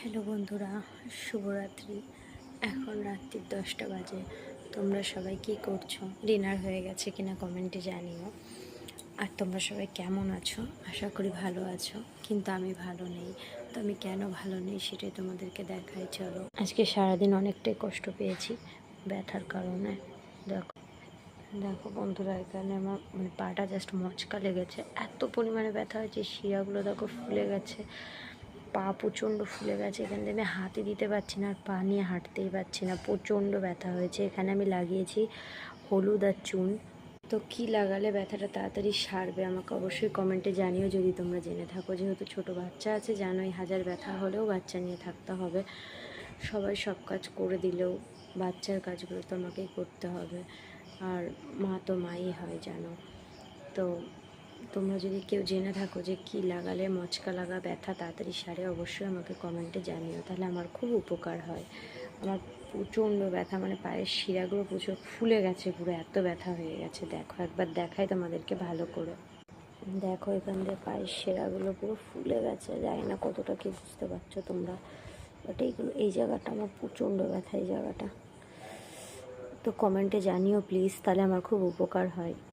Hello বন্ধুরা, শুভরাত্রি। এখন রাত্রির 10টা বাজে। তোমরা সবাই কী করছো? ডিনার হয়ে গেছে কিনা কমেন্টে জানিও। আর তোমরা সবাই কেমন আছো? আশা করি ভালো আছো, কিন্তু আমি ভালো নেই। তো আমি কেন ভালো নেই সেটাই তোমাদেরকে দেখাই, চলো। আজকে সারাদিন অনেকটাই কষ্ট পেয়েছি ব্যথার কারণে। দেখো দেখো বন্ধুরা, এখানে আমার পাটা জাস্ট মচকা লেগেছে, এত পরিমাণে ব্যথা হয়েছে। শিরাগুলো দেখো ফুলে গেছে, পা প্রচণ্ড ফুলে গেছে। এখান থেকে আমি হাতে দিতে পারছি না, আর পা নিয়ে হাঁটতেই পারছি না, প্রচণ্ড ব্যথা হয়েছে। এখানে আমি লাগিয়েছি হলুদ আর চুন। তো কী লাগালে ব্যথাটা তাড়াতাড়ি সারবে আমাকে অবশ্যই কমেন্টে জানিও, যদি তোমরা জেনে থাকো। যেহেতু ছোটো বাচ্চা আছে, জানোই হাজার ব্যথা হলেও বাচ্চা নিয়ে থাকতে হবে। সবাই সব কাজ করে দিলেও বাচ্চার কাজগুলো তো আমাকেই করতে হবে, আর মা তো মাই হয়, জানো তো। তোমরা যদি কেউ জেনে থাকো যে কী লাগালে মচকা লাগা ব্যথা তাড়াতাড়ি সারে, অবশ্যই আমাকে কমেন্টে জানিও, তাহলে আমার খুব উপকার হয়। আমার প্রচণ্ড ব্যথা, পায়ের শিরাগুলো প্রচুর ফুলে গেছে, পুরো এত ব্যথা হয়ে গেছে। দেখো একবার দেখাই তোমাদেরকে ভালো করে। দেখো এখান দিয়ে পায়ের শিরাগুলো পুরো ফুলে গেছে, জানি না কতটা কি বুঝতে পারছো তোমরা, বাট এই জায়গাটা আমার প্রচণ্ড ব্যথা, এই জায়গাটা। তো কমেন্টে জানিও প্লিজ, তাহলে আমার খুব উপকার হয়।